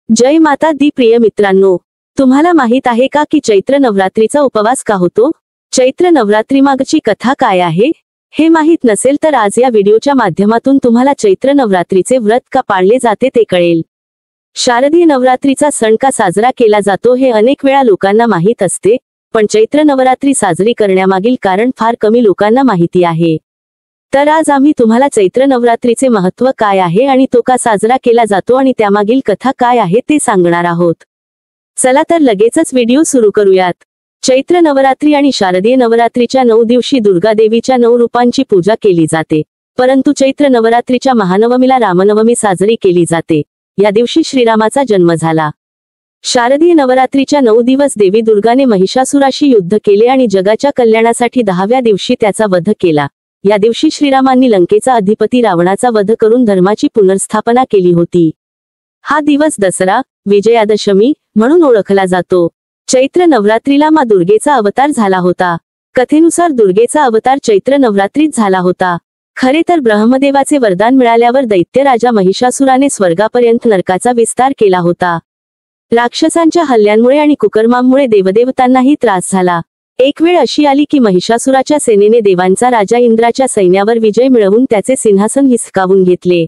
जय माता दी. प्रिय मित्रांनो, तुम्हाला माहित आहे का की चैत्र नवरात्रीचा उपवास का होतो? चैत्र नवरात्रीमागची कथा काय आहे? हे माहित नसेल तर आज या व्हिडिओच्या माध्यमातून तुम्हाला चैत्र नवरात्रीचे व्रत का पाळले जाते ते कळेल. शारदीय नवरात्रीचा सण का साजरा केला जातो हे अनेक वेळा लोकांना माहीत असते, पण चैत्र नवरात्री साजरी करण्यामागील कारण फार कमी लोकांना माहिती आहे. तर आज आम्ही तुम्हाला चैत्र नवरात्रीचे महत्त्व काय आहे आणि तो का साजरा केला जातो आणि त्यामागील कथा काय आहे ते सांगणार आहोत. चला तर लगेचच व्हिडिओ सुरू करूयात. चैत्र नवरात्री आणि शारदीय नवरात्रीच्या 9 दिवशी दुर्गा देवीच्या 9 रूपांची पूजा केली जाते. परंतु चैत्र नवरात्रीच्या महानवमीला रामनवमी साजरी केली जाते. या दिवशी श्रीरामाचा जन्म झाला. शारदीय नवरात्रीच्या 9 दिवस देवी दुर्गाने महिषासुराशी युद्ध केले आणि जगाच्या कल्याणासाठी 10व्या दिवशी त्याचा वध केला. या दिवशी श्रीरामांनी लंकेचा अधिपती रावणाचा वध करून धर्माची पुनर्स्थापना केली होती. हा दिवस दसरा, विजयादशमी म्हणून ओळखला जातो. चैत्र नवरात्रीला माँ दुर्गेचा अवतार झाला होता. कथेनुसार दुर्गेचा अवतार चैत्र नवरात्रीत झाला होता. खरे तर ब्रह्मदेवाचे वरदान मिळाल्यावर दैत्यराजा महिषासुराने स्वर्गापर्यंत नरकाचा विस्तार केला होता. राक्षसांच्या हल्ल्यांमुळे आणि कुकर्मांमुळे देवदेवतांनाही त्रास झाला. एक वेळ अशी आली की महिषासुराच्या सेनेने देवांचा राजा इंद्राच्या सैन्यावर विजय मिळवून त्याचे सिंहासन हिसकावून घेतले.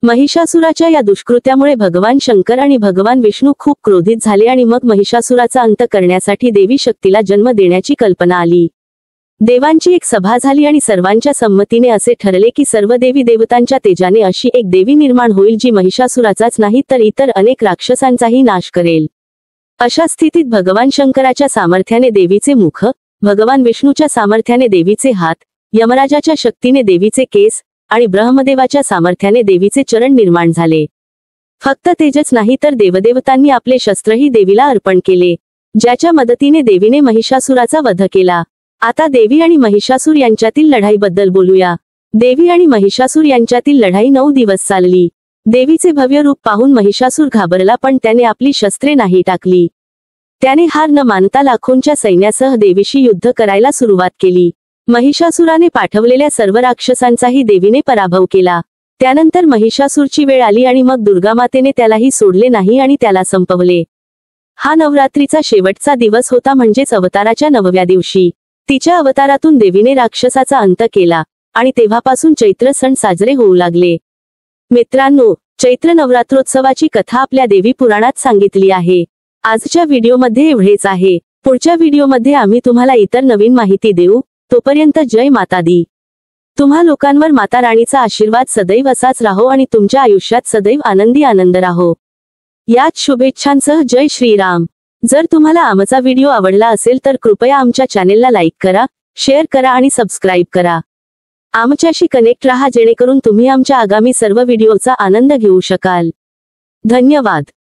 महिषासुराच्या या दुष्कृत्यामुळे भगवान शंकर आणि भगवान विष्णू खूप क्रोधित झाले आणि मग महिषासुराचा अंत करण्यासाठी देवी शक्तीला जन्म देण्याची कल्पना आली. देवांची एक सभा झाली आणि सर्वांच्या संमतीने असे ठरले की सर्व देवी देवतांच्या तेजाने अशी एक देवी निर्माण होईल जी महिषासुराचाच नाही तर इतर अनेक राक्षसांचाही नाश करेल. अशा स्थितीत भगवान शंकराच्या सामर्थ्याने देवीचे मुख, भगवान विष्णूच्या सामर्थ्याने देवीचे हात, यमराजाच्या शक्तीने देवीचे केस आणि ब्रह्मदेवाच्या सामर्थ्याने देवीचे चरण निर्माण झाले. फक्त तेजच नाही तर देवदेवतांनी आपले शस्त्रही देवीला अर्पण केले, ज्याच्या मदतीने देवीने महिषासुराचा वध केला. आता देवी आणि महिषासूर यांच्यातील लढाईबद्दल बोलूया. देवी आणि महिषासूर यांच्यातील लढाई 9 दिवस चालली. देवीचे भव्य रूप पाहून महिषासूर घाबरला, पण त्याने आपली शस्त्रे नाही टाकली. त्याने हार न मानता लाखोंच्या सैन्यासह देवीशी युद्ध करायला सुरुवात केली. महिषासुराने पाठवलेल्या सर्व राक्षसांचाही देवीने पराभव केला. त्यानंतर महिषासूरची वेळ आली आणि मग दुर्गामातेने त्यालाही सोडले नाही आणि त्याला संपवले. हा नवरात्रीचा शेवटचा दिवस होता, म्हणजेच अवताराच्या 9व्या दिवशी. तिच्या अवतारातून देवीने राक्षसाचा अंत केला आणि तेव्हापासून चैत्र सण साजरे होऊ लागले. मित्रांनो, चैत्र नवरात्रोत्सवाची कथा आपल्या देवी पुराणात सांगितली आहे. आजच्या व्हिडिओमध्ये एवढेच आहे. पुढच्या व्हिडिओमध्ये आम्ही तुम्हाला इतर नवीन माहिती देऊ. तोपर्यंत जय माता दी. तुम्हा लोकांवर माता राणीचा आशीर्वाद सदैव असाच राहो आणि तुमच्या आयुष्यात सदैव आनंदी आनंद राहो. याच शुभेच्छांसह जय श्रीराम. जर तुम्हाला आमचा व्हिडिओ आवडला असेल तर कृपया आमच्या चॅनेलला लाईक करा, शेअर करा आणि सबस्क्राईब करा. आमच्याशी कनेक्ट राहा जेणेकरून तुम्ही आमच्या आगामी सर्व व्हिडिओचा आनंद घेऊ शकाल. धन्यवाद.